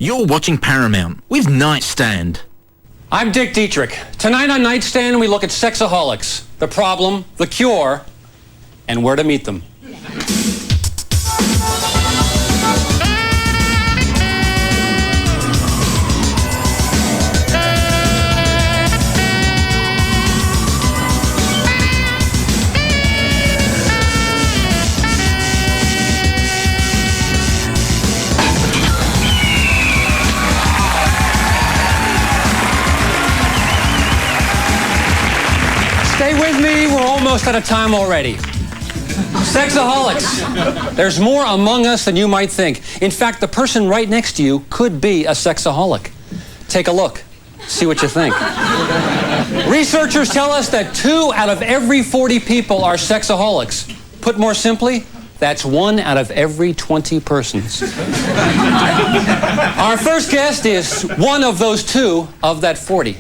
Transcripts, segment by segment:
You're watching Paramount with Nightstand. I'm Dick Dietrick. Tonight on Nightstand, we look at sexaholics, the problem, the cure, and where to meet them. Stay with me, we're almost out of time already. Sexaholics. There's more among us than you might think. In fact, the person right next to you could be a sexaholic. Take a look. See what you think. Researchers tell us that 2 out of every 40 people are sexaholics. Put more simply, that's 1 out of every 20 persons. Our first guest is one of those 2 of that 40.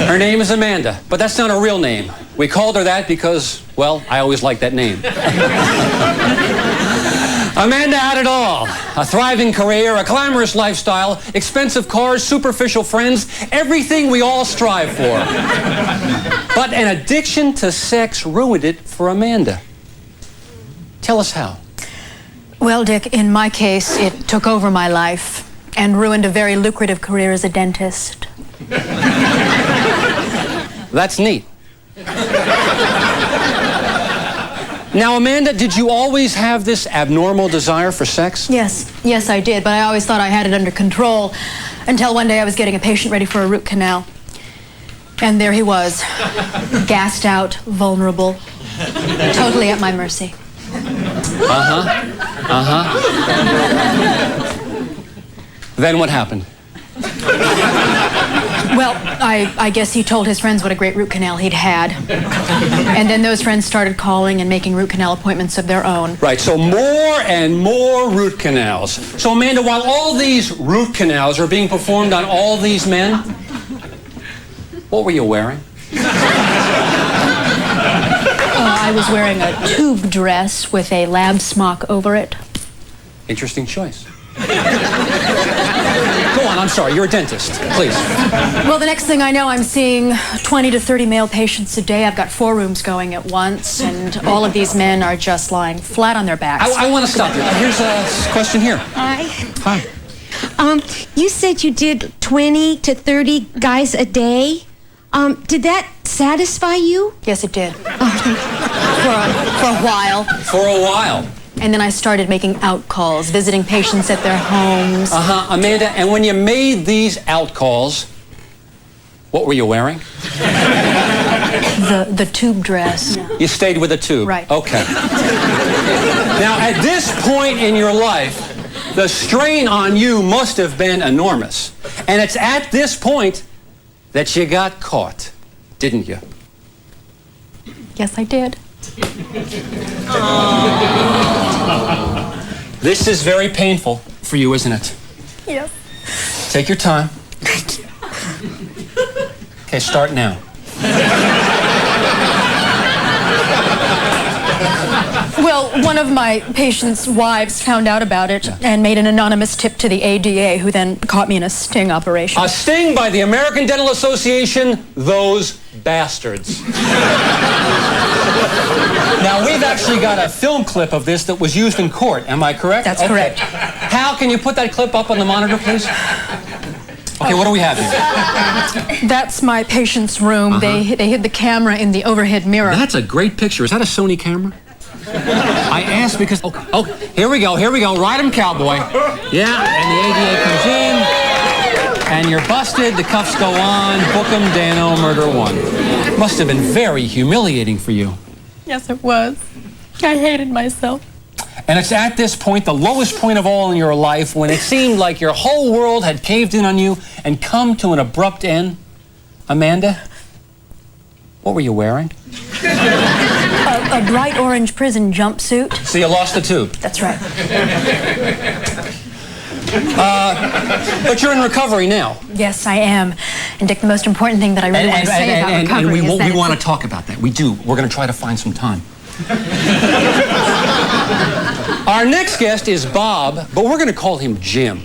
Her name is Amanda, but that's not her real name. We called her that because, well, I always liked that name. Amanda had it all. A thriving career, a glamorous lifestyle, expensive cars, superficial friends, everything we all strive for. But an addiction to sex ruined it for Amanda. Tell us how. Well, Dick, in my case, it took over my life and ruined a very lucrative career as a dentist. That's neat. Now, Amanda, did you always have this abnormal desire for sex? Yes, I did, but I always thought I had it under control until one day I was getting a patient ready for a root canal. And there he was, gassed out, vulnerable, totally at my mercy. Then what happened? Well, I guess he told his friends what a great root canal he'd had. And then those friends started calling and making root canal appointments of their own. Right, so more and more root canals. So, Amanda, while all these root canals are being performed on all these men, what were you wearing? I was wearing a tube dress with a lab smock over it. Interesting choice. Go on, I'm sorry, you're a dentist. Please. Well, the next thing I know, I'm seeing 20 to 30 male patients a day. I've got 4 rooms going at once, and all of these men are just lying flat on their backs. I want to stop you. Here's a question here. Hi. Hi. You said you did 20 to 30 guys a day. Did that satisfy you? Yes, it did. For a while. For a while. And then I started making out calls, visiting patients at their homes. Amanda, and when you made these out calls, what were you wearing? The tube dress. You stayed with a tube? Right. Okay. Now, at this point in your life, the strain on you must have been enormous. And it's at this point that you got caught, didn't you? Yes, I did. This is very painful for you, isn't it? Yes. Take your time. Okay, start now. Well, one of my patients' wives found out about it and made an anonymous tip to the ADA, who then caught me in a sting operation. A sting by the American Dental Association, those bastards. Now, we've actually got a film clip of this that was used in court. Am I correct? That's correct. Hal, can you put that clip up on the monitor, please? Okay, what do we have here? That's my patient's room. They hid the camera in the overhead mirror. That's a great picture. Is that a Sony camera? I asked because... Oh, here we go, Ride 'em, cowboy. Yeah, and the ADA comes in, and you're busted, the cuffs go on, book 'em, Dano, murder 1. Must have been very humiliating for you. Yes, it was. I hated myself. And it's at this point, the lowest point of all in your life, when it seemed like your whole world had caved in on you and come to an abrupt end. Amanda, what were you wearing? A bright orange prison jumpsuit. So you lost the tube? That's right. But you're in recovery now. Yes, I am. And Dick, the most important thing that I really want to say about recovery is that we want to talk about that. We do. We're going to try to find some time. Our next guest is Bob, but we're going to call him Jim.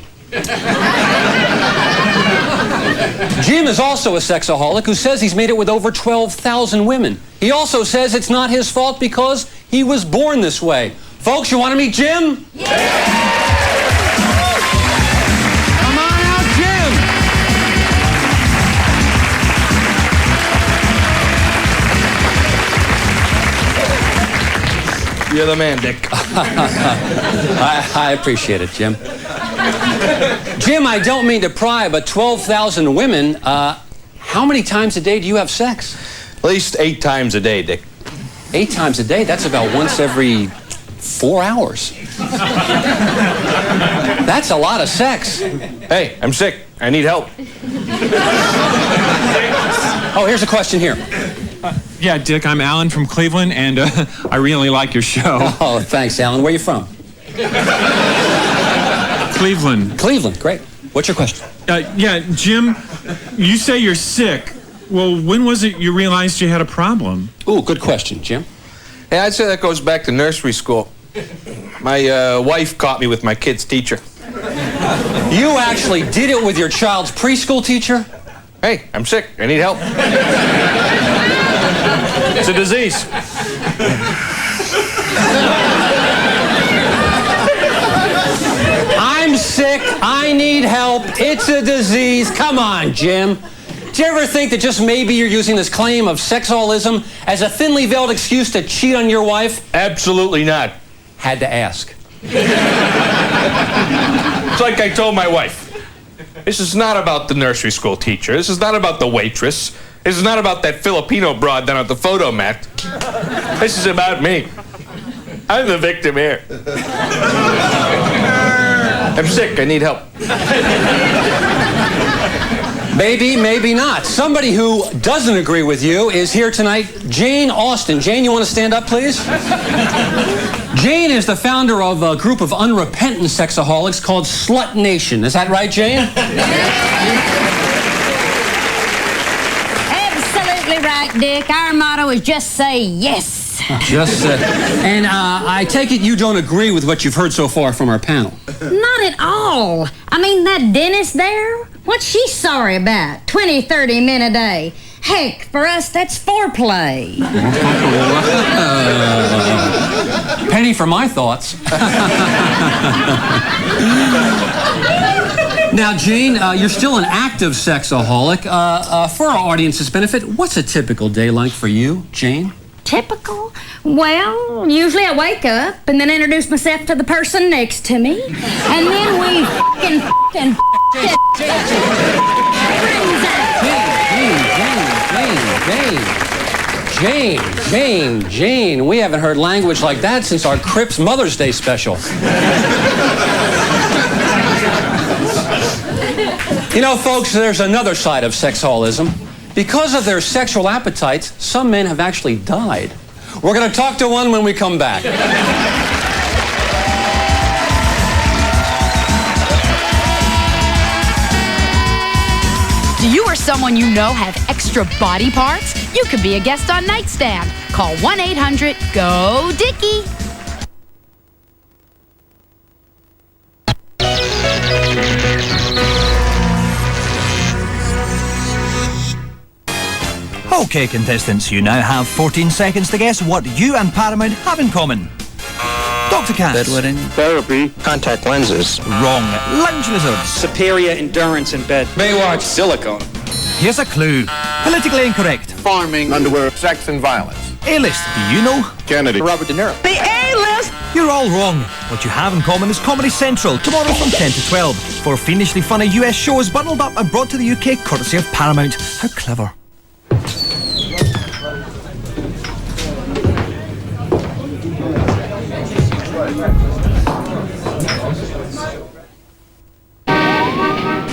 Jim is also a sexaholic who says he's made it with over 12,000 women. He also says it's not his fault because he was born this way. Folks, you want to meet Jim? Yeah! Come on out, Jim! You're the man, Dick. I appreciate it, Jim. Jim, I don't mean to pry, but 12,000 women, how many times a day do you have sex? At least 8 times a day, Dick. 8 times a day? That's about once every 4 hours. That's a lot of sex. Hey, I'm sick. I need help. Oh, here's a question here. Yeah, Dick, I'm Alan from Cleveland, and I really like your show. Oh, thanks, Alan. Where are you from? Cleveland. Cleveland, great. What's your question? Yeah, Jim, you say you're sick. Well, when was it you realized you had a problem? Ooh, good question, Jim. Hey, I'd say that goes back to nursery school. My wife caught me with my kid's teacher. You actually did it with your child's preschool teacher? Hey, I'm sick. I need help. It's a disease. I'm sick. I need help. It's a disease. Come on, Jim. Do you ever think that just maybe you're using this claim of sexaholism as a thinly veiled excuse to cheat on your wife? Absolutely not. Had to ask. It's like I told my wife. This is not about the nursery school teacher. This is not about the waitress. This is not about that Filipino broad down at the photo mat. This is about me. I'm the victim here. I'm sick. I need help. Maybe, maybe not. Somebody who doesn't agree with you is here tonight, Jane Austen. Jane, you want to stand up, please? Jane is the founder of a group of unrepentant sexaholics called Slut Nation. Is that right, Jane? Absolutely right, Dick. Our motto is just say yes. Just and I take it you don't agree with what you've heard so far from our panel. Not at all. I mean, that dentist there, what's she sorry about? 20, 30 men a day. Heck, for us, that's foreplay. Penny for my thoughts. Now, Jane, you're still an active sexaholic. For our audience's benefit, what's a typical day like for you, Jane? Typical? Well, usually I wake up and then introduce myself to the person next to me. And then we Jane, we haven't heard language like that since our Crips Mother's Day special. You know, folks, there's another side of sexaholism. Because of their sexual appetites, some men have actually died. We're going to talk to one when we come back. Do you or someone you know have extra body parts? You could be a guest on Nightstand. Call 1-800-GO-DICKIE. Okay, contestants, you now have 14 seconds to guess what you and Paramount have in common. Dr. Katz. Bedwetting. Therapy. Contact lenses. Wrong. Lounge lizards. Superior endurance in bed. Baywatch. Silicone. Here's a clue. Politically incorrect. Farming. Underwear. Sex and violence. A-list. Do you know? Kennedy. Robert De Niro. The A-list! You're all wrong. What you have in common is Comedy Central, tomorrow from 10 to 12. 4 fiendishly funny US shows bundled up and brought to the UK courtesy of Paramount. How clever.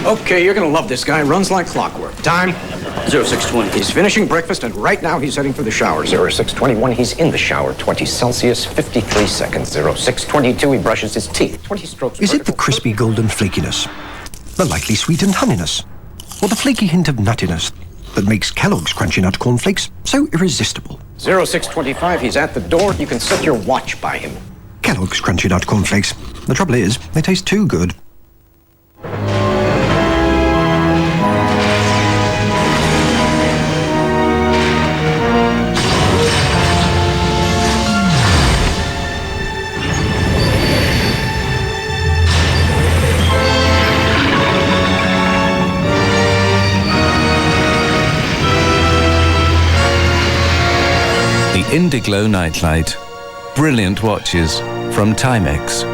Okay, you're gonna love this guy. Runs like clockwork. Time? 0620. He's finishing breakfast, and right now he's heading for the shower. 0621, he's in the shower. 20 Celsius, 53 seconds. 0622, he brushes his teeth. 20 strokes. Is it the crispy golden flakiness, the lightly sweetened honeyness, or the flaky hint of nuttiness that makes Kellogg's Crunchy Nut Cornflakes so irresistible? 0625, he's at the door. You can set your watch by him. Kellogg's Crunchy Nut Cornflakes. The trouble is, they taste too good. The Indiglo Nightlight. Brilliant watches from Timex.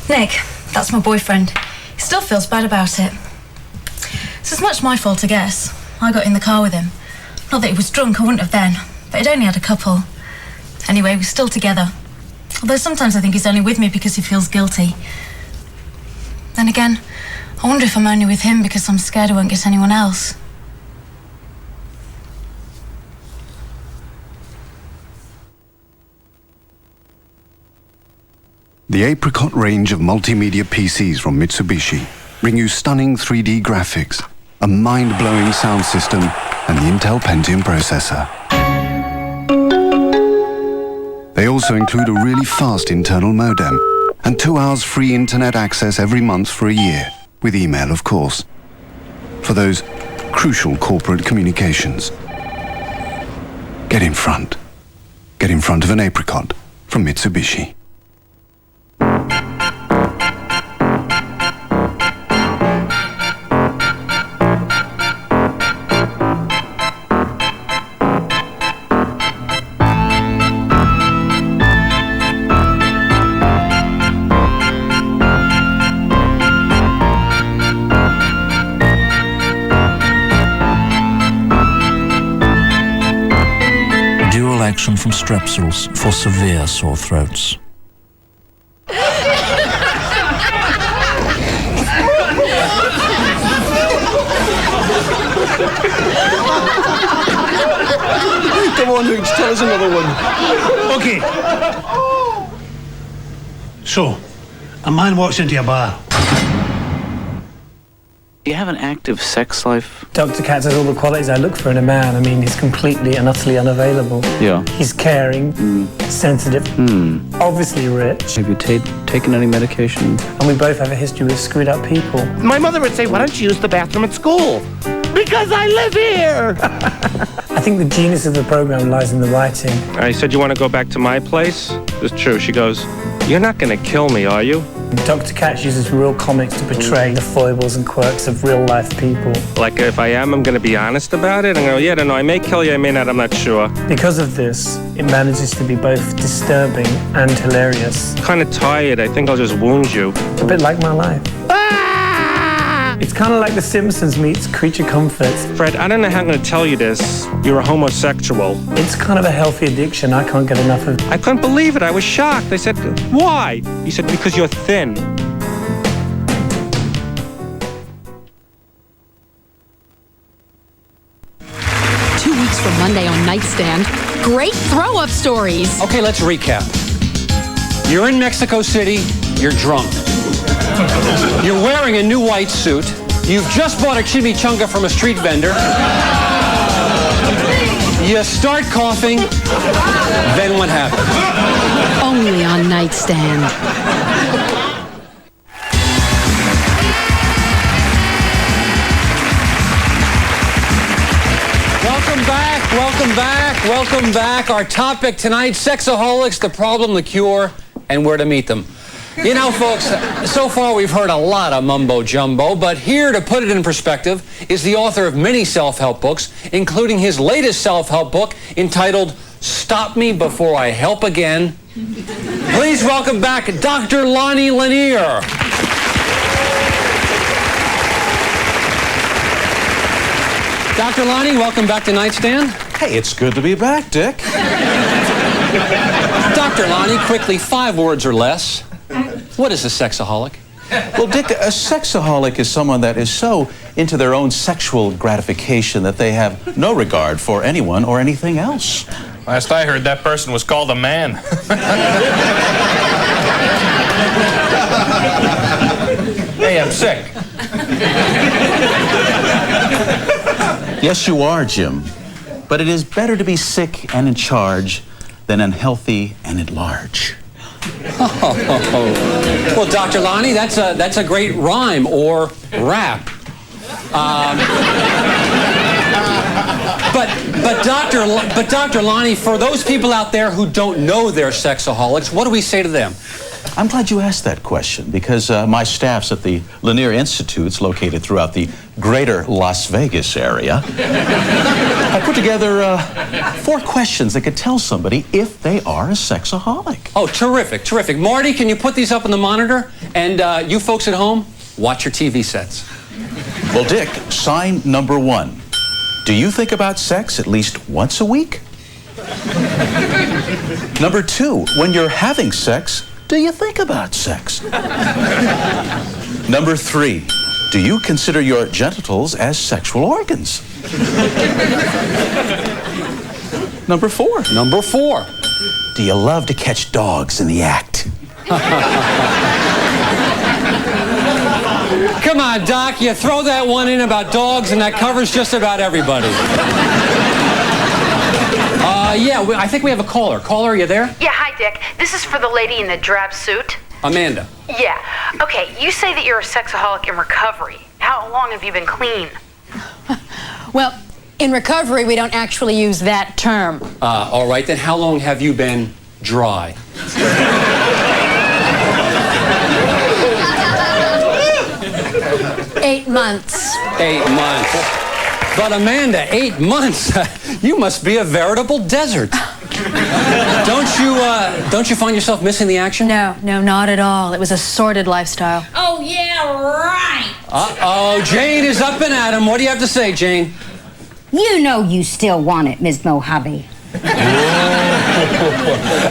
Nick, that's my boyfriend. He still feels bad about it. It's as much my fault, I guess. I got in the car with him. Not that he was drunk, I wouldn't have then, but he'd only had a couple. Anyway, we're still together. Although sometimes I think he's only with me because he feels guilty. Then again, I wonder if I'm only with him because I'm scared I won't get anyone else. The Apricot range of multimedia PCs from Mitsubishi bring you stunning 3D graphics, a mind-blowing sound system, and the Intel Pentium processor. They also include a really fast internal modem and 2 hours free internet access every month for a year, with email, of course, for those crucial corporate communications. Get in front. Get in front of an Apricot from Mitsubishi. Action from Strepsils for severe sore throats. Come on, Hooch, tell us another one. Okay. So, a man walks into a bar. Do you have an active sex life? Dr. Katz has all the qualities I look for in a man. I mean, he's completely and utterly unavailable. Yeah. He's caring, sensitive, obviously rich. Have you taken any medication? And we both have a history with screwed up people. My mother would say, why don't you use the bathroom at school? Because I live here! I think the genius of the program lies in the writing. I said, you want to go back to my place? It's true. She goes, you're not going to kill me, are you? Dr. Katz uses real comics to portray the foibles and quirks of real-life people. Like, if I am, I'm going to be honest about it? I'm going to go, yeah, no, I may kill you, I may not, I'm not sure. Because of this, it manages to be both disturbing and hilarious. Kind of tired. I think I'll just wound you. A bit like my life. It's kind of like The Simpsons meets Creature Comforts. Fred, I don't know how I'm going to tell you this. You're a homosexual. It's kind of a healthy addiction. I can't get enough of it. I couldn't believe it. I was shocked. I said, why? He said, because you're thin. From Monday on Nightstand. Great throw-up stories. Okay, let's recap. You're in Mexico City. You're drunk. You're wearing a new white suit. You've just bought a chimichanga from a street vendor. You start coughing. Then what happens? Only on Nightstand. Welcome back. Our topic tonight, Sexaholics, the problem, the cure, and where to meet them. You know, folks, so far we've heard a lot of mumbo-jumbo, but here to put it in perspective is the author of many self-help books, including his latest self-help book entitled Stop Me Before I Help Again. Please welcome back Dr. Lonnie Lanier. Dr. Lonnie, welcome back to Nightstand. Hey, it's good to be back, Dick. Dr. Lonnie, quickly, 5 words or less. What is a sexaholic? Well, Dick, a sexaholic is someone that is so into their own sexual gratification that they have no regard for anyone or anything else. Last I heard, that person was called a man. Hey, I'm sick. Yes, you are, Jim. But it is better to be sick and in charge than unhealthy and at large. Well, Dr. Lonnie, that's a great rhyme or rap. But Dr. Lonnie, for those people out there who don't know they're sexaholics, what do we say to them? I'm glad you asked that question because my staffs at the Lanier Institutes located throughout the greater Las Vegas area I put together 4 questions that could tell somebody if they are a sexaholic. Oh, terrific, terrific. Marty, can you put these up on the monitor? And you folks at home, watch your TV sets. Well, Dick, sign number 1. Do you think about sex at least once a week? Number 2, when you're having sex, do you think about sex? Number 3, do you consider your genitals as sexual organs? Number 4. Number 4. Do you love to catch dogs in the act? Come on, Doc, you throw that one in about dogs and that covers just about everybody. Yeah, I think we have a caller. Caller, are you there? Yeah, hi, Dick. This is for the lady in the drab suit. Amanda. Yeah. Okay, you say that you're a sexaholic in recovery. How long have you been clean? Well, in recovery, we don't actually use that term. All right, then how long have you been dry? Eight months. 8 months. But Amanda, 8 months? You must be a veritable desert. Don't you find yourself missing the action? No, not at all. It was a sordid lifestyle. Oh, yeah, right. Uh-oh, Jane is up and at him. What do you have to say, Jane? You know you still want it, Ms. Mojave.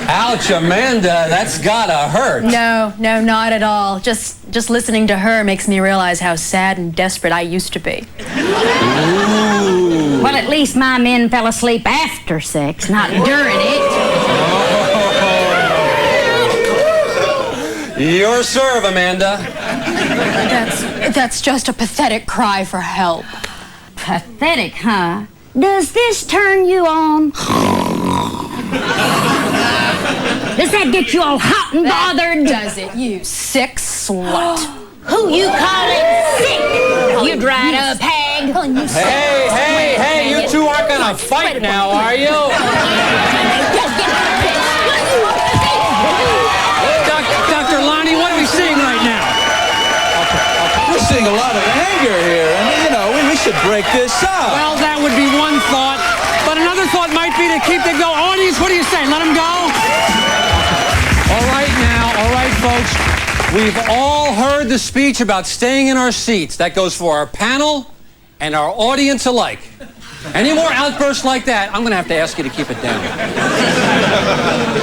Ouch, Amanda, that's gotta hurt. No, not at all. Just listening to her makes me realize how sad and desperate I used to be. Ooh. Well, at least my men fell asleep after sex, not during it. Your serve, Amanda. That's just a pathetic cry for help. Pathetic, huh? Does this turn you on? Does that get you all hot and bothered? Does it, you sick slut? Who you calling sick? You dried up hag? Hey, you two aren't gonna fight now, are you? Dr. Lonnie, what are we seeing right now? We're seeing a lot of anger here, and we should break this up. Well, that would be one thought, but another thought might be to keep it going. Audience, what do you say? Let them go? All right, folks. We've all heard the speech about staying in our seats. That goes for our panel and our audience alike. Any more outbursts like that, I'm going to have to ask you to keep it down.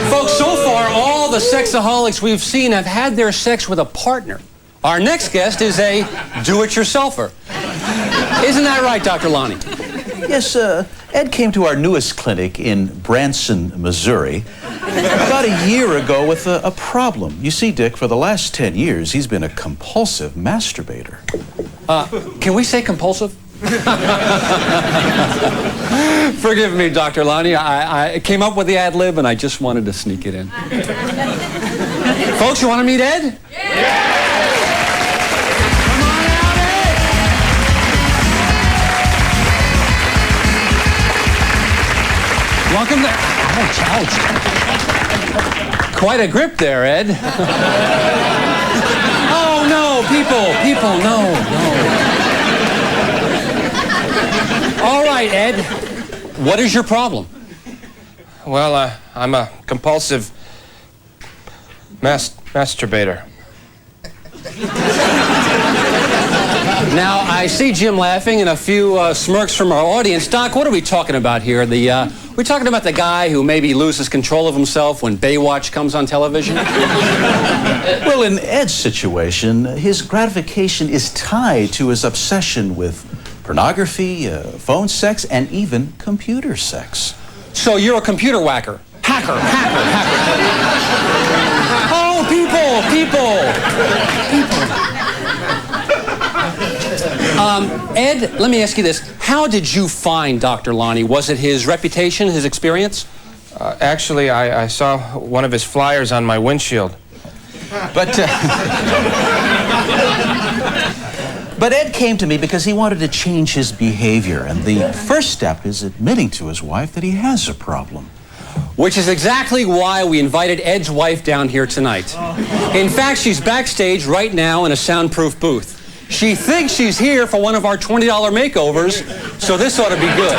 Folks, so far, all the sexaholics we've seen have had their sex with a partner. Our next guest is a do-it-yourselfer. Isn't that right, Dr. Lonnie? Yes, Ed came to our newest clinic in Branson, Missouri, about a year ago with a problem. You see, Dick, for the last 10 years, he's been a compulsive masturbator. Can we say compulsive? Forgive me, Dr. Lonnie. I came up with the ad lib and I just wanted to sneak it in. Folks, you want to meet Ed? Yeah! Come on out, Ed! Welcome to... Ouch. Quite a grip there, Ed. Oh, no, people, no. All right, Ed, what is your problem? Well, I'm a compulsive masturbator. Now, I see Jim laughing and a few smirks from our audience. Doc, what are we talking about here? We're talking about the guy who maybe loses control of himself when Baywatch comes on television? Well, in Ed's situation, his gratification is tied to his obsession with pornography, phone sex, and even computer sex. So you're a computer whacker. Hacker. Oh, people. Ed, let me ask you this. How did you find Dr. Lonnie? Was it his reputation, his experience? Actually, I saw one of his flyers on my windshield. But Ed came to me because he wanted to change his behavior, and the first step is admitting to his wife that he has a problem. Which is exactly why we invited Ed's wife down here tonight. In fact, she's backstage right now in a soundproof booth. She thinks she's here for one of our $20 makeovers, so this ought to be good.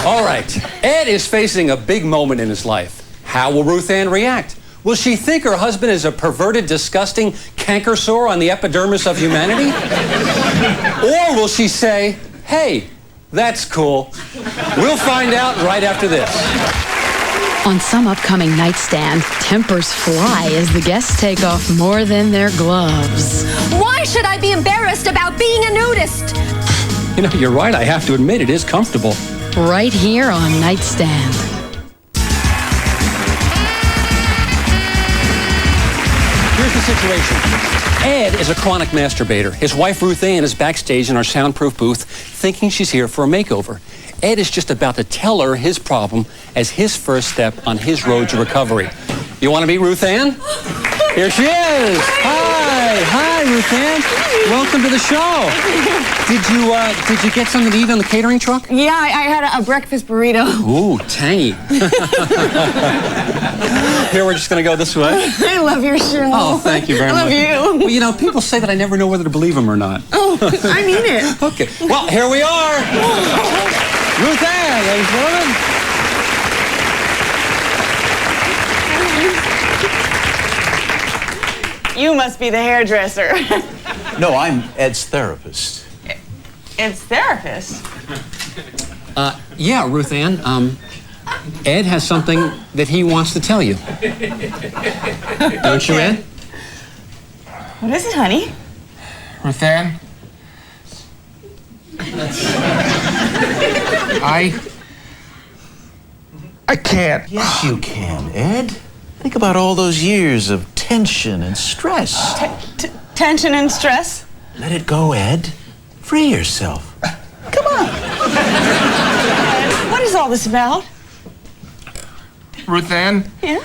All right, Ed is facing a big moment in his life. How will Ruth Ann react? Will she think her husband is a perverted, disgusting canker sore on the epidermis of humanity? Or will she say, hey, that's cool. We'll find out right after this. On some upcoming nightstand, tempers fly as the guests take off more than their gloves. Why should I be embarrassed about being a nudist? You know, you're right. I have to admit, it is comfortable. Right here on Nightstand. Here's the situation. Ed is a chronic masturbator. His wife, Ruth Ann, is backstage in our soundproof booth thinking she's here for a makeover. Ed is just about to tell her his problem as his first step on his road to recovery. You want to meet Ruth Ann? Here she is. Hi, Ruth Ann. Welcome to the show. Did you get something to eat on the catering truck? Yeah, I had a breakfast burrito. Ooh, tangy. Here, we're just going to go this way. I love your show. Oh, thank you very much. I love you. Well, you know, people say that I never know whether to believe them or not. Oh, I mean it. Okay. Well, here we are. Ruth Ann, ladies and gentlemen. You must be the hairdresser. No, I'm Ed's therapist. Ed's therapist? Yeah, Ruth Ann. Ed has something that he wants to tell you. Don't you, Ed? What is it, honey? Ruth Ann? I can't. Yes, you can, Ed. Think about all those years of tension and stress. Tension and stress? Let it go, Ed. Free yourself. Come on. What is all this about? Ruth Ann? Yeah?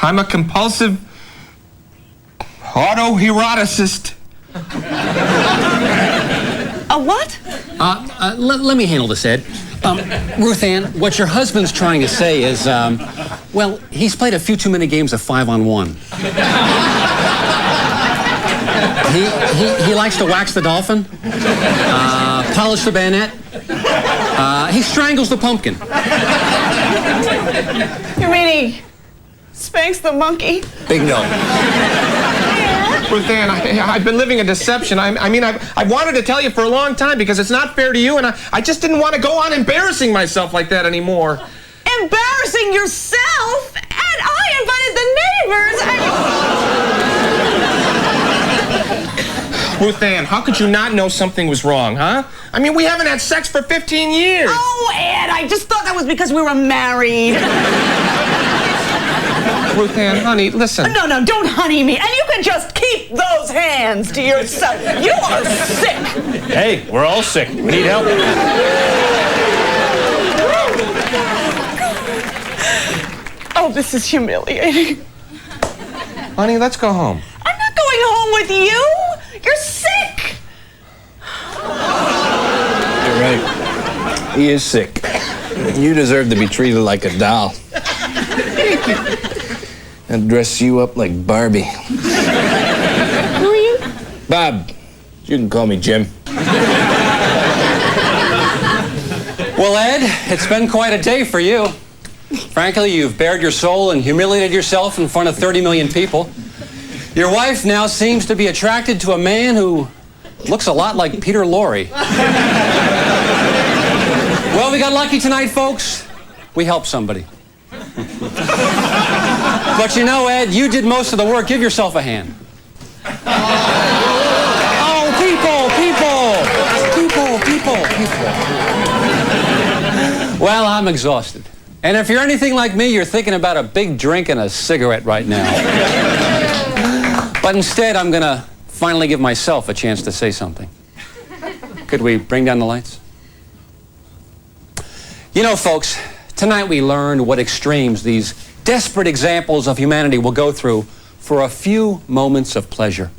I'm a compulsive autoeroticist. A what? Let me handle this, Ed. Ruth Ann, what your husband's trying to say is, well, he's played a few too many games of 5-on-1. He likes to wax the dolphin, polish the bayonet. He strangles the pumpkin. You mean he spanks the monkey? Big no. Ruth Ann, I've been living a deception. I've wanted to tell you for a long time because it's not fair to you, and I just didn't want to go on embarrassing myself like that anymore. Embarrassing yourself? And I invited the neighbors. Ruth Ann, how could you not know something was wrong, huh? I mean, we haven't had sex for 15 years. Oh, Ed, I just thought that was because we were married. Ruth Ann, honey, listen. No, don't honey me. And you can just keep those hands to yourself. You are sick. Hey, we're all sick. We need help. Oh, this is humiliating. Honey, let's go home. I'm not going home with you. You're sick. You're right. He is sick. You deserve to be treated like a doll. And dress you up like Barbie. Who are you? Bob. You can call me Jim. Well, Ed, it's been quite a day for you. Frankly, you've bared your soul and humiliated yourself in front of 30 million people. Your wife now seems to be attracted to a man who looks a lot like Peter Lorre. Well, we got lucky tonight, folks. We helped somebody. But you know, Ed, you did most of the work. Give yourself a hand. Oh, people. Well, I'm exhausted. And if you're anything like me, you're thinking about a big drink and a cigarette right now. But instead, I'm going to finally give myself a chance to say something. Could we bring down the lights? You know, folks, tonight we learned what extremes these desperate examples of humanity will go through for a few moments of pleasure.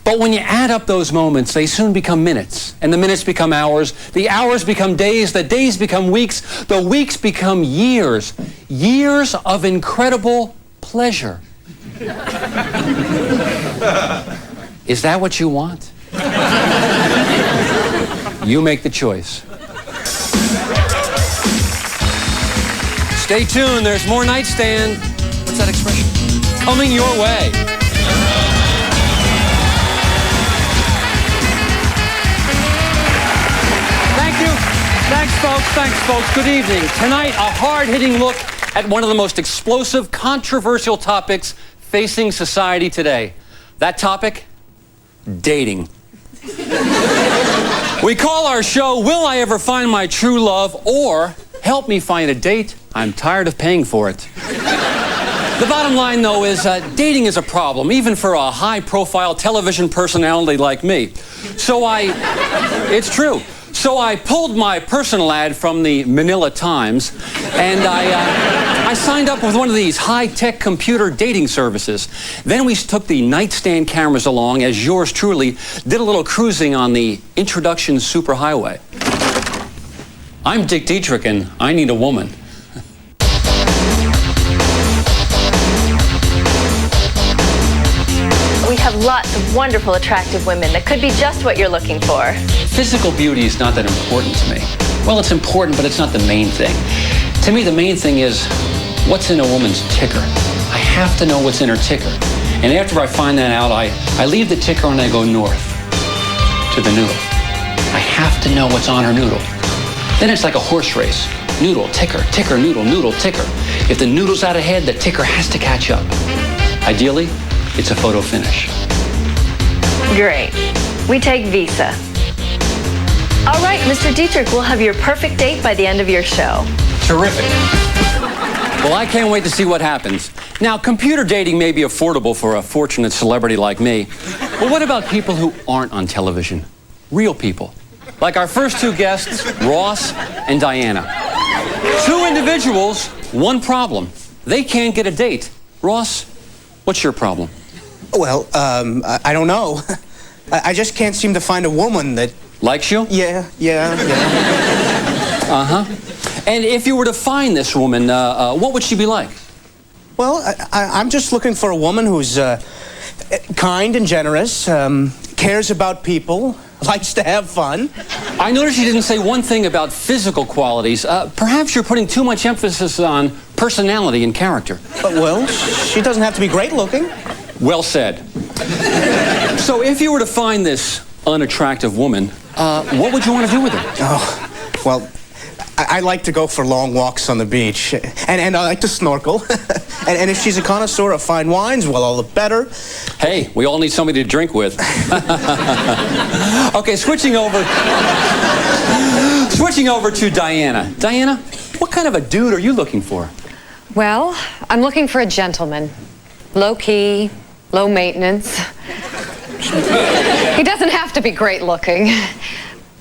But when you add up those moments, they soon become minutes, and the minutes become hours, the hours become days, the days become weeks, the weeks become years. Years of incredible pleasure. Is that what you want? You make the choice. Stay tuned, there's more Nightstand. What's that expression? Coming your way. Thanks, folks. Good evening. Tonight, a hard-hitting look at one of the most explosive, controversial topics facing society today. That topic? Dating. We call our show, Will I Ever Find My True Love? Or, Help Me Find a Date, I'm Tired of Paying for It. The bottom line, though, is dating is a problem, even for a high-profile television personality like me. It's true. So I pulled my personal ad from the Manila Times, and I signed up with one of these high-tech computer dating services. Then we took the Nightstand cameras along, as yours truly did a little cruising on the introduction superhighway. I'm Dick Dietrick, and I need a woman. We have lots of wonderful, attractive women that could be just what you're looking for. Physical beauty is not that important to me. Well, it's important, but it's not the main thing. To me, the main thing is what's in a woman's ticker. I have to know what's in her ticker. And after I find that out, I leave the ticker and I go north to the noodle. I have to know what's on her noodle. Then it's like a horse race. Noodle, ticker, ticker, noodle, noodle, ticker. If the noodle's out ahead, the ticker has to catch up. Ideally, it's a photo finish. Great. We take Visa. All right, Mr. Dietrick, we'll have your perfect date by the end of your show. Terrific. Well, I can't wait to see what happens. Now, computer dating may be affordable for a fortunate celebrity like me, but what about people who aren't on television? Real people. Like our first two guests, Ross and Diana. Two individuals, one problem. They can't get a date. Ross, what's your problem? Well, I don't know. I just can't seem to find a woman that... Likes you? Yeah. Uh-huh. And if you were to find this woman, what would she be like? Well, I'm just looking for a woman who's kind and generous, cares about people, likes to have fun. I noticed you didn't say one thing about physical qualities. Perhaps you're putting too much emphasis on personality and character. Well, she doesn't have to be great looking. Well said. So if you were to find this unattractive woman, what would you want to do with her? Oh, well, I like to go for long walks on the beach, and I like to snorkel. and if she's a connoisseur of fine wines, well, all the better. Hey, we all need somebody to drink with. Okay, switching over to Diana. Diana, what kind of a dude are you looking for? Well, I'm looking for a gentleman. Low-key, low maintenance. He doesn't have to be great looking.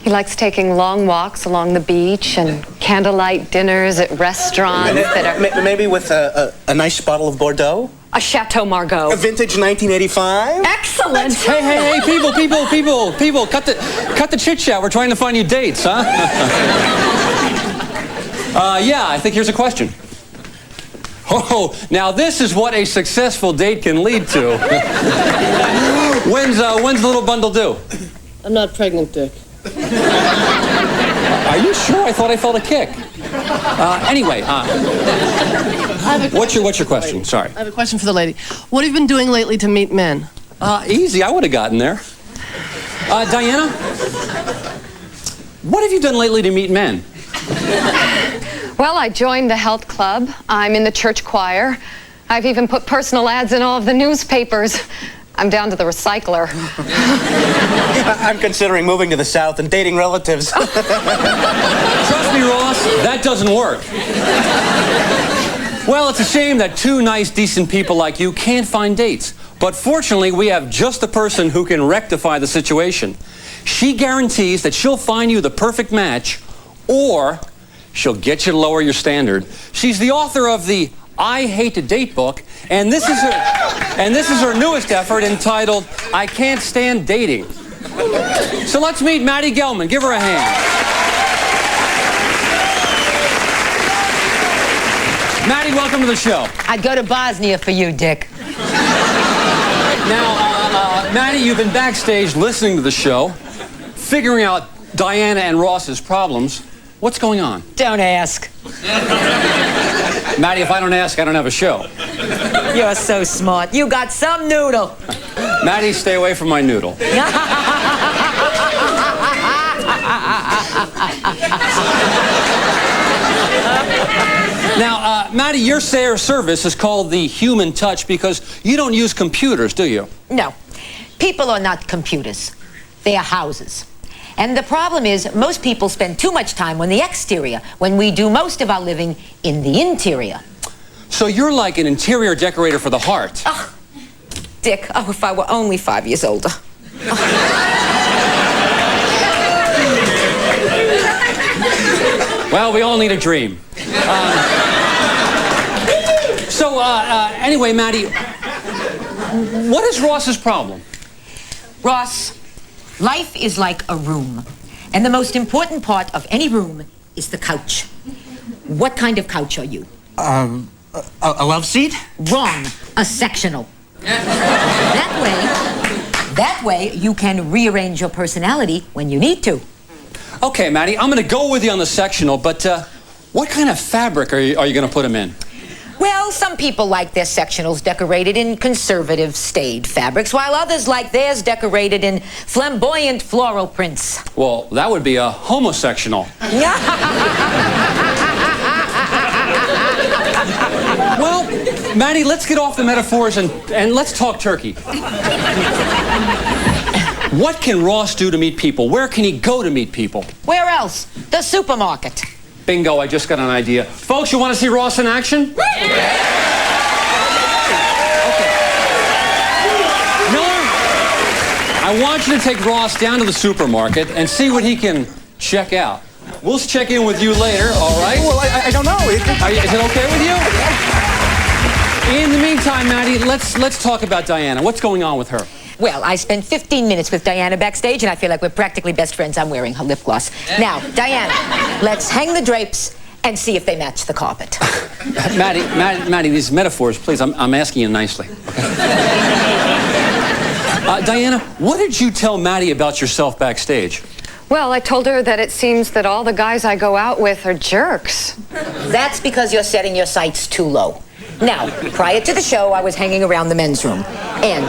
He likes taking long walks along the beach and candlelight dinners at restaurants that are... Maybe with a nice bottle of Bordeaux? A Chateau Margaux. A vintage 1985? Excellent! Hey, people, cut the chit-chat. We're trying to find you dates, huh? Yeah, I think here's a question. Oh, now this is what a successful date can lead to. When's the little bundle due? I'm not pregnant, Dick. Are you sure? I thought I felt a kick. Anyway, what's your question? Sorry. I have a question for the lady. What have you been doing lately to meet men? Easy. I would have gotten there. Diana, what have you done lately to meet men? Well, I joined the health club. I'm in the church choir. I've even put personal ads in all of the newspapers. I'm down to the recycler. I'm considering moving to the South and dating relatives. Trust me, Ross, that doesn't work. Well, it's a shame that two nice, decent people like you can't find dates. But fortunately, we have just the person who can rectify the situation. She guarantees that she'll find you the perfect match, or she'll get you to lower your standard. She's the author of the I Hate to Date book, and this is her newest effort entitled I Can't Stand Dating. So let's meet Maddie Gelman. Give her a hand. Maddie, welcome to the show. I'd go to Bosnia for you, Dick. Now, Maddie, you've been backstage listening to the show, figuring out Diana and Ross's problems. What's going on? Don't ask. Maddie, if I don't ask, I don't have a show. You're so smart. You got some noodle. Maddie, stay away from my noodle. Now, Maddie, your service is called the human touch because you don't use computers, do you? No. People are not computers. They are houses. And the problem is, most people spend too much time on the exterior when we do most of our living in the interior. So you're like an interior decorator for the heart. Oh, Dick, oh, if I were only 5 years older. Well, we all need a dream. Anyway, Maddie, what is Ross's problem? Ross, life is like a room, and the most important part of any room is the couch. What kind of couch are you? A love seat? Wrong. A sectional. That way you can rearrange your personality when you need to. Okay, Maddie, I'm going to go with you on the sectional, but what kind of fabric are you going to put them in? Well, some people like their sectionals decorated in conservative staid fabrics, while others like theirs decorated in flamboyant floral prints. Well, that would be a homosectional. Well, Maddie, let's get off the metaphors and let's talk turkey. What can Ross do to meet people? Where can he go to meet people? Where else? The supermarket. Bingo, I just got an idea. Folks, you want to see Ross in action? Okay. Miller, I want you to take Ross down to the supermarket and see what he can check out. We'll check in with you later, all right? Well, I don't know. Is it okay with you? In the meantime, Maddie, let's talk about Diana. What's going on with her? Well, I spent 15 minutes with Diana backstage, and I feel like we're practically best friends. I'm wearing her lip gloss. Now, Diana, let's hang the drapes and see if they match the carpet. Maddie, these metaphors, please, I'm asking you nicely. Okay? Diana, what did you tell Maddie about yourself backstage? Well, I told her that it seems that all the guys I go out with are jerks. That's because you're setting your sights too low. Now, prior to the show, I was hanging around the men's room, and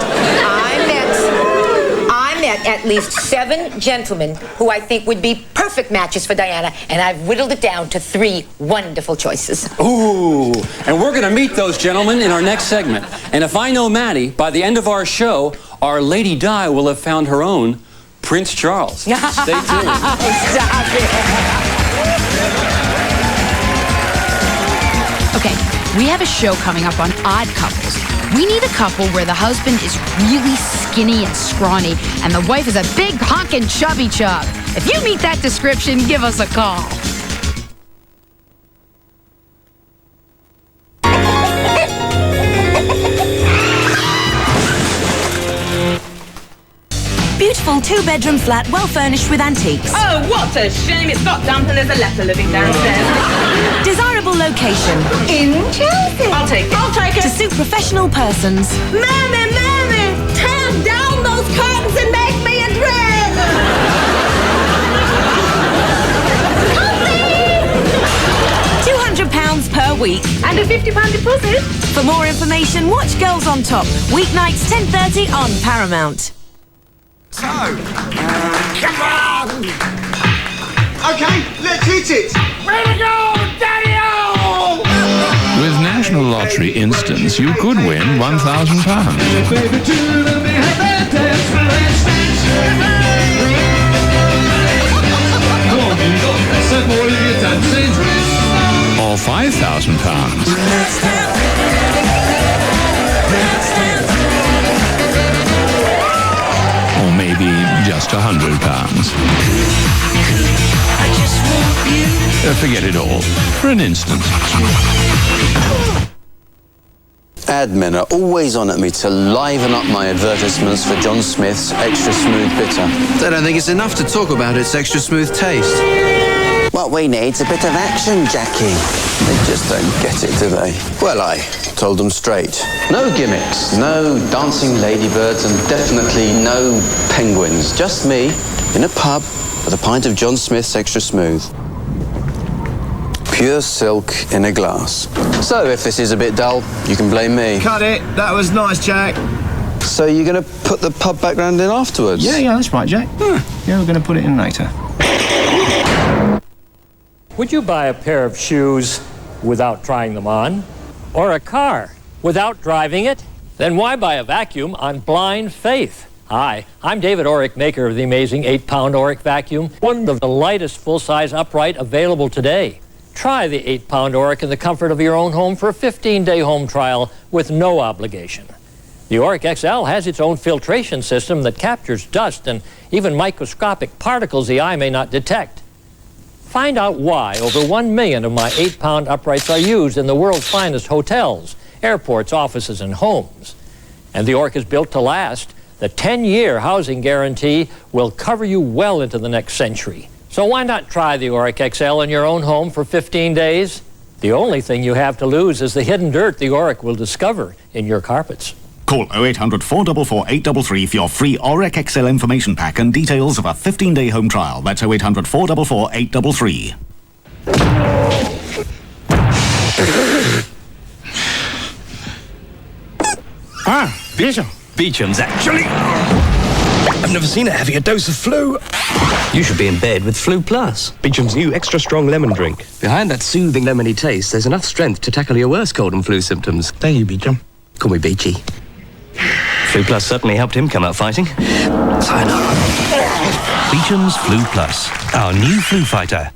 I met at least 7 gentlemen who I think would be perfect matches for Diana, and I've whittled it down to 3 wonderful choices. Ooh, and we're going to meet those gentlemen in our next segment. And if I know Maddie, by the end of our show, our Lady Di will have found her own Prince Charles. Stay tuned. Stop it. Okay, we have a show coming up on odd couples. We need a couple where the husband is really skinny and scrawny and the wife is a big honkin' chubby chub. If you meet that description, give us a call. Beautiful 2-bedroom flat, well furnished with antiques. Oh, what a shame it's got damp and there's a leper living downstairs. Desirable location. In Chelsea. I'll take it. I'll take it. To suit professional persons. Mammy, tear down those curtains and make me a dress. £200 per week. And a £50 deposit. For more information, watch Girls on Top. Weeknights 10:30 on Paramount. So, come on! Okay, let's hit it! Where to go, Daddy-O! With National Lottery Instants, you could win £1,000. Or £5,000. Or maybe just cost £100. Forget it all for an instant. Ad men are always on at me to liven up my advertisements for John Smith's Extra Smooth Bitter. They don't think it's enough to talk about its extra smooth taste. What we need's a bit of action, Jackie. They just don't get it, do they? Well, I told them straight. No gimmicks, no dancing ladybirds, and definitely no penguins. Just me in a pub with a pint of John Smith's Extra Smooth. Pure silk in a glass. So if this is a bit dull, you can blame me. Cut it. That was nice, Jack. So you're going to put the pub background in afterwards? Yeah, that's right, Jack. Yeah, we're going to put it in later. Would you buy a pair of shoes without trying them on? Or a car without driving it? Then why buy a vacuum on blind faith? Hi, I'm David Orrick, maker of the amazing 8-pound Orrick vacuum, one of the lightest full-size upright available today. Try the 8-pound Orrick in the comfort of your own home for a 15-day home trial with no obligation. The Orrick XL has its own filtration system that captures dust and even microscopic particles the eye may not detect. Find out why over 1 million of my 8-pound uprights are used in the world's finest hotels, airports, offices, and homes. And the Orrick is built to last. The 10-year housing guarantee will cover you well into the next century. So why not try the Orrick XL in your own home for 15 days? The only thing you have to lose is the hidden dirt the Orrick will discover in your carpets. Call 0800 444 833 for your free Orrick XL information pack and details of a 15-day home trial. That's 0800 444 833. Beecham. Beecham's actually... I've never seen a heavier dose of flu. You should be in bed with Flu Plus, Beecham's new extra strong lemon drink. Behind that soothing lemony taste, there's enough strength to tackle your worst cold and flu symptoms. Thank you, Beecham. Call me Beachy. Flu Plus certainly helped him come out fighting. Sayonara. Beecham's Flu Plus, our new flu fighter.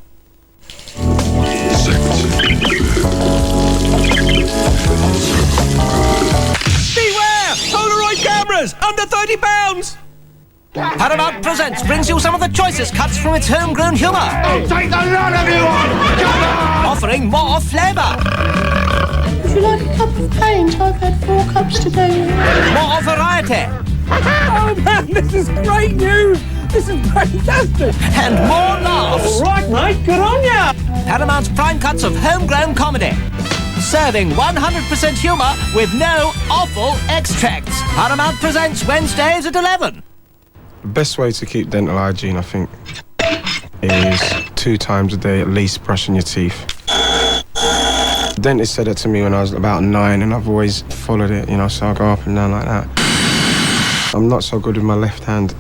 Beware! Polaroid cameras! Under £30! Paramount Presents brings you some of the choicest cuts from its homegrown humour. I'll take the lot of you on! Come on! Offering more flavour. Would you like a cup of paint? I've had 4 cups today. More variety. Oh man, this is great news! This is fantastic! And more laughs. All right, mate, good on ya! Paramount's prime cuts of homegrown comedy. Serving 100% humour with no awful extracts. Paramount Presents Wednesdays at 11. The best way to keep dental hygiene, I think, is 2 times a day at least brushing your teeth. The dentist said it to me when I was about 9 and I've always followed it, you know, so I go up and down like that. I'm not so good with my left hand.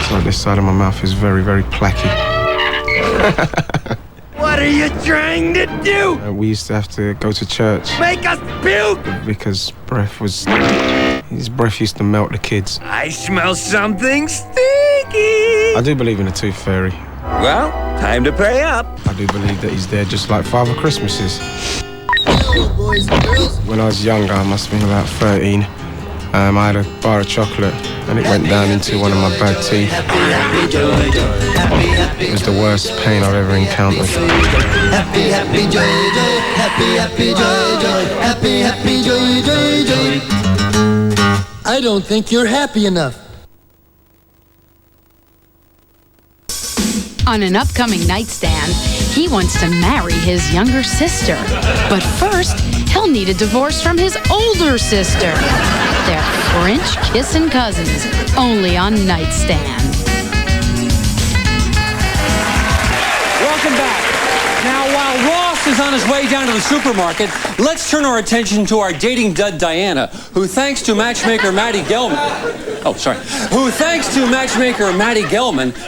So this side of my mouth is very, very placky. What are you trying to do? We used to have to go to church. Make us puke! Because his breath used to melt the kids. I smell something stinky! I do believe in the Tooth Fairy. Well, time to pay up. I do believe that he's there just like Father Christmas is. When I was younger, I must have been about 13, I had a bar of chocolate and it went down into one of my bad teeth. It was the worst pain I've ever encountered. Happy, happy, joy, joy. Happy, happy, joy, joy. Happy, happy, joy, joy, joy. I don't think you're happy enough. On an upcoming nightstand, he wants to marry his younger sister. But first, he'll need a divorce from his older sister. They're French kissing cousins, only on Nightstand. Welcome back. Now, while Ross is on his way down to the supermarket, let's turn our attention to our dating dud Diana, who thanks to matchmaker Maddie Gelman,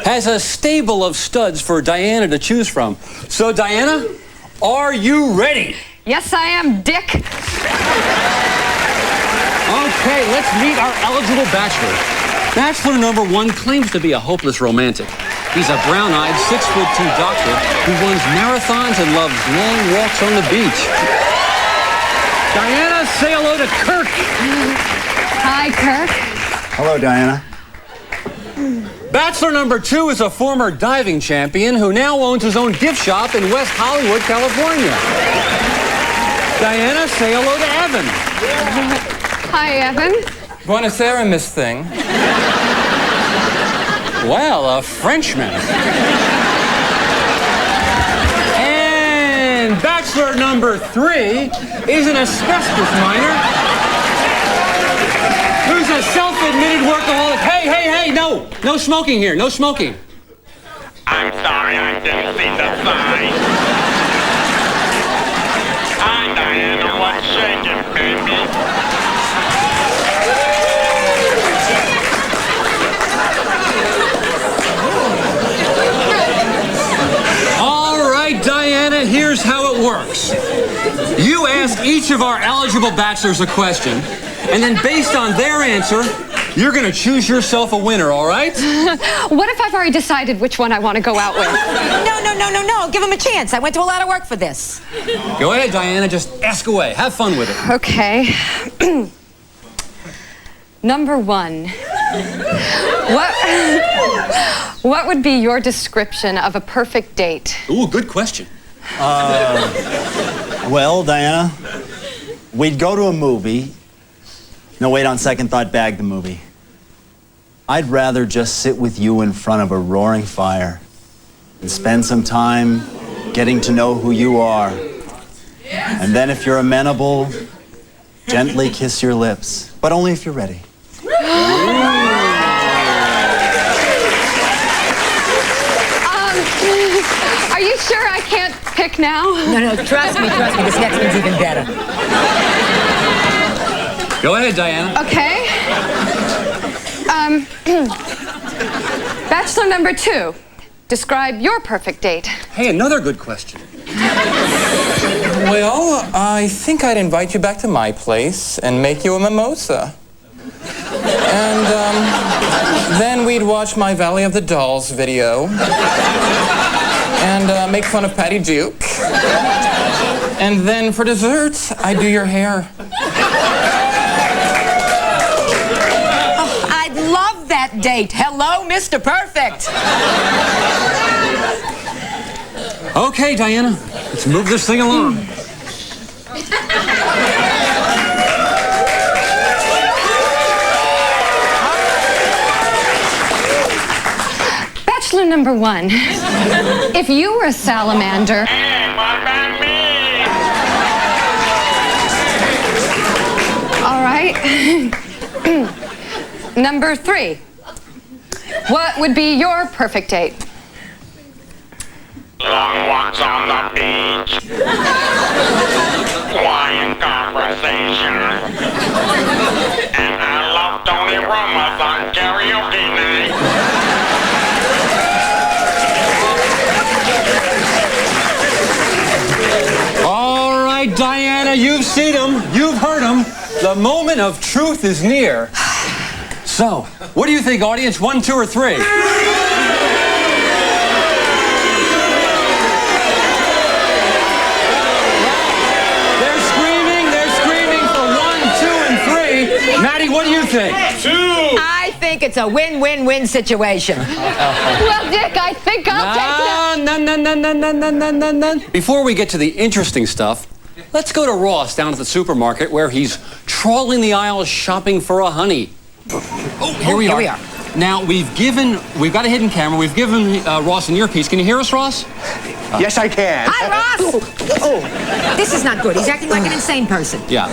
has a stable of studs for Diana to choose from. So, Diana, are you ready? Yes, I am, Dick. Okay, let's meet our eligible bachelor. Bachelor number 1 claims to be a hopeless romantic. He's a brown-eyed, 6'2" doctor who runs marathons and loves long walks on the beach. Diana, say hello to Kirk. Hi, Kirk. Hello, Diana. Bachelor number 2 is a former diving champion who now owns his own gift shop in West Hollywood, California. Diana, say hello to Evan. Hi, Evan. Buonasera, Miss Thing. Well, a Frenchman. And bachelor number 3 is an asbestos miner who's a self-admitted workaholic. Hey, no smoking here, no smoking. I'm sorry, I didn't see the sign. Hi, Diana, what's shaking, baby? All right, Diana, here's how it works. You ask each of our eligible bachelors a question, and then based on their answer, you're gonna choose yourself a winner, all right? What if I've already decided which one I want to go out with? No. Give him a chance. I went to a lot of work for this. Go ahead, Diana. Just ask away. Have fun with it. Okay. Number 1. What would be your description of a perfect date? Ooh, good question. Well, Diana, we'd go to a movie. No, wait, on second thought, bag the movie. I'd rather just sit with you in front of a roaring fire and spend some time getting to know who you are. And then if you're amenable, gently kiss your lips, but only if you're ready. Are you sure I can't pick now? No, trust me, this next one's even better. Go ahead, Diana. Okay. Bachelor number 2. Describe your perfect date. Hey, another good question. Well, I think I'd invite you back to my place and make you a mimosa. And then we'd watch my Valley of the Dolls video and make fun of Patty Duke. And then for dessert, I'd do your hair. I'd love that date. Hello, Mr. Perfect. Okay, Diana. Let's move this thing along. Bachelor number 1. If you were a salamander... Hey, what about me? All right. Number 3. What would be your perfect date? Long walks on the beach. Quiet conversation. And I love Tony Roma's on karaoke night. All right, Diana, you've seen him. You've heard him. The moment of truth is near. So, what do you think, audience? 1, 2, or 3? They're screaming for 1, 2, and 3. Maddie, what do you think? 2. I think it's a win-win-win situation. Well, Dick, I think I'll take that. No. Before we get to the interesting stuff, let's go to Ross down at the supermarket where he's trawling the aisles shopping for a honey. Oh, here we are. Now, we've got a hidden camera. We've given Ross an earpiece. Can you hear us, Ross? Yes, I can. Hi, Ross! This is not good. He's acting like an insane person. Yeah,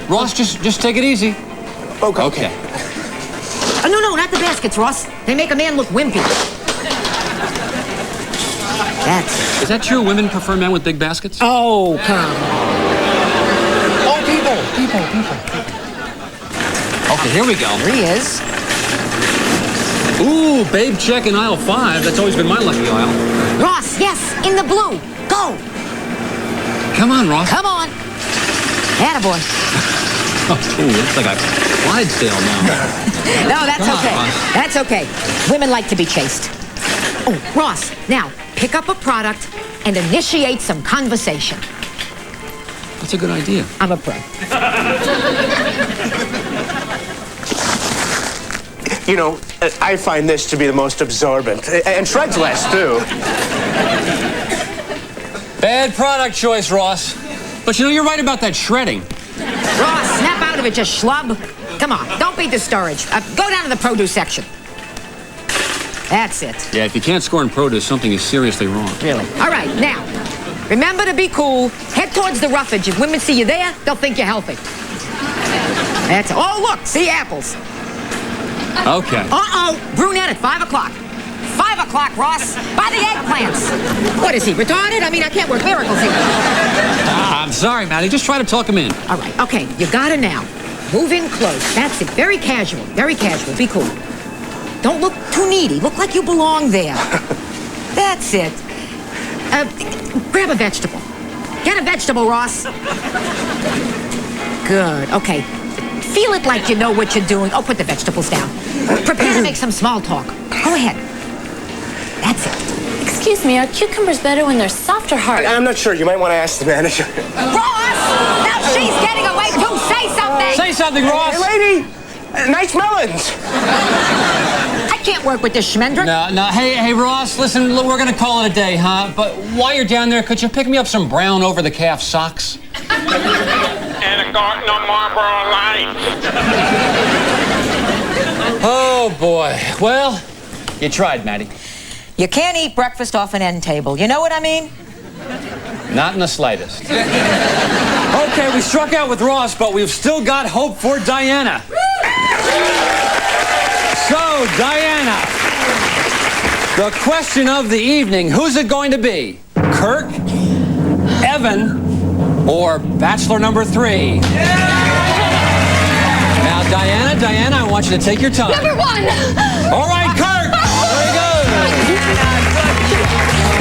Ross, just take it easy. Okay. Oh, no, not the baskets, Ross. They make a man look wimpy. Is that true? Women prefer men with big baskets? Oh, come. Oh, people. Okay, here we go. Here he is. Ooh, babe check in aisle 5. That's always been my lucky aisle. Ross, yes, in the blue. Go. Come on, Ross. Come on. Attaboy. Oh, it's like a Clydesdale now. No, that's Come on, okay. Ross. That's okay. Women like to be chased. Oh, Ross, now, pick up a product and initiate some conversation. That's a good idea. I'm a pro. You know, I find this to be the most absorbent. And shreds less, too. Bad product choice, Ross. But you know, you're right about that shredding. Ross, snap out of it, you schlub. Come on, don't be discouraged. Go down to the produce section. That's it. Yeah, if you can't score in produce, something is seriously wrong. Really? All right, now, remember to be cool. Head towards the roughage. If women see you there, they'll think you're healthy. That's it. Oh, look, see apples. Okay. Uh-oh, brunette at 5 o'clock. 5 o'clock, Ross. Buy the eggplants. What is he, retarded? I mean, I can't work miracles here. I'm sorry, Maddie. Just try to talk him in. All right, okay, you got it now. Move in close. That's it. Very casual. Very casual. Be cool. Don't look too needy. Look like you belong there. That's it. Grab a vegetable. Get a vegetable, Ross. Good. Okay. Feel it like you know what you're doing. Oh, put the vegetables down. Prepare to make some small talk. Go ahead. That's it. Excuse me, are cucumbers better when they're soft or hard? I'm not sure. You might want to ask the manager. Ross! Now she's getting away too. Say something! Say something, Ross! Hey, lady! Nice melons! I can't work with this schmendrick. No. Hey, Ross, listen, we're going to call it a day, huh? But while you're down there, could you pick me up some brown over-the-calf socks? And a carton of Marlboro Lights. Oh, boy. Well, you tried, Maddie. You can't eat breakfast off an end table. You know what I mean? Not in the slightest. Okay, we struck out with Ross, but we've still got hope for Diana. So, Diana, the question of the evening, who's it going to be? Kirk, Evan, or Bachelor number 3? Now, Diana, I want you to take your time. Number 1! All right, Kirk! There you go!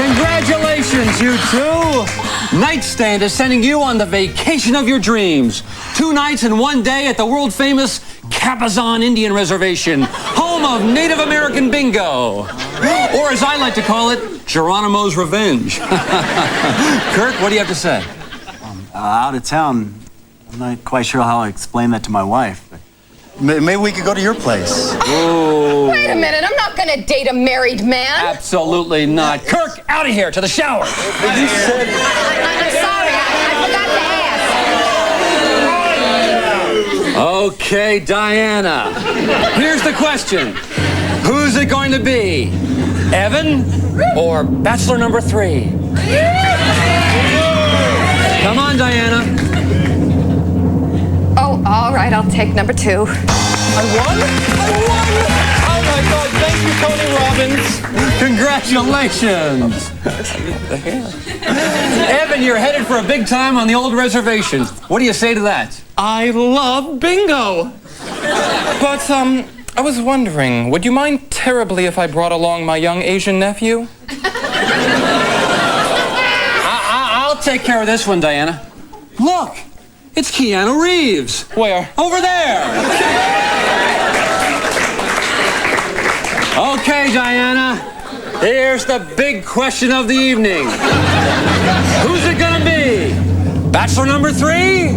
Congratulations, you two! Nightstand is sending you on the vacation of your dreams. 2 nights and 1 day at the world-famous Capazon Indian Reservation, home of Native American bingo. Or as I like to call it, Geronimo's Revenge. Kirk, what do you have to say? Out of town. I'm not quite sure how I'll explain that to my wife. But maybe we could go to your place. Ooh. Wait a minute, I'm not gonna date a married man. Absolutely not. Kirk, out of here, to the shower. I'm sorry, I forgot to ask. Okay, Diana. Here's the question. Who's it going to be? Evan or Bachelor number 3? Come on, Diana. Oh, all right, I'll take number 2. I won? Oh my God, thank you, Tony Robbins. Congratulations. Evan, you're headed for a big time on the old reservation. What do you say to that? I love bingo. But, I was wondering, would you mind terribly if I brought along my young Asian nephew? I'll take care of this one, Diana. Look, it's Keanu Reeves. Where? Over there. Okay, Diana. Here's the big question of the evening. Who's it gonna be? Bachelor number 3?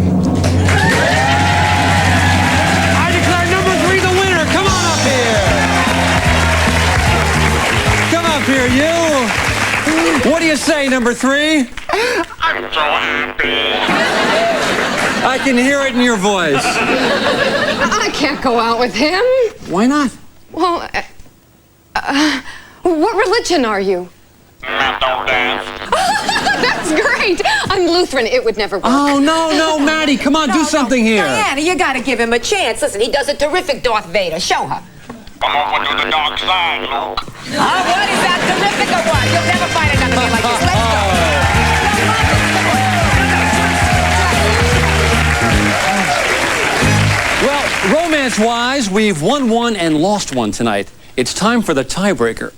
I declare number 3 the winner. Come on up here. Come up here, you. What do you say, number 3? I'm so happy. I can hear it in your voice. I can't go out with him. Why not? Well, what religion are you? Methodist. That's great. I'm Lutheran. It would never work. Oh, no, Maddie, come on, do something here. Diana, you gotta give him a chance. Listen, he does a terrific Darth Vader. Show her. Come over to the dark side, Luke. Oh, what is that terrific or what? You'll never find another man like this. Let's go. Well, romance-wise, we've won 1 and lost 1 tonight. It's time for the tiebreaker.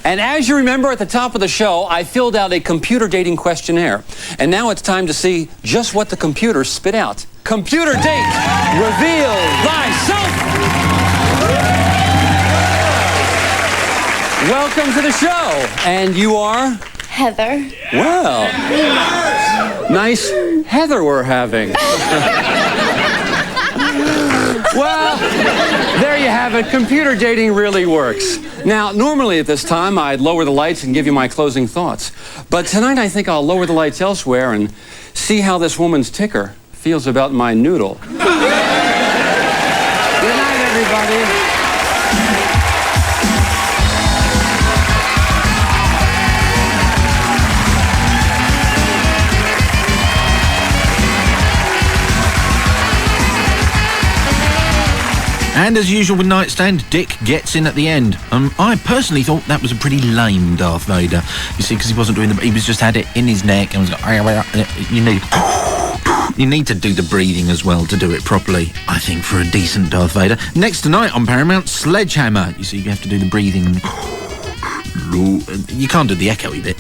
And as you remember at the top of the show, I filled out a computer dating questionnaire. And now it's time to see just what the computer spit out. Computer date, reveal thyself. Welcome to the show. And you are? Heather. Well, nice Heather we're having. Well, there there you have it. Computer dating really works. Now, normally at this time, I'd lower the lights and give you my closing thoughts. But tonight, I think I'll lower the lights elsewhere and see how this woman's ticker feels about my noodle. Good night, everybody. And as usual with Nightstand, Dick gets in at the end. I personally thought that was a pretty lame Darth Vader. You see, because he wasn't doing he was just had it in his neck and was like, you need to do the breathing as well to do it properly, I think, for a decent Darth Vader. Next tonight on Paramount, Sledgehammer. You see, you have to do the breathing. You can't do the echoey bit.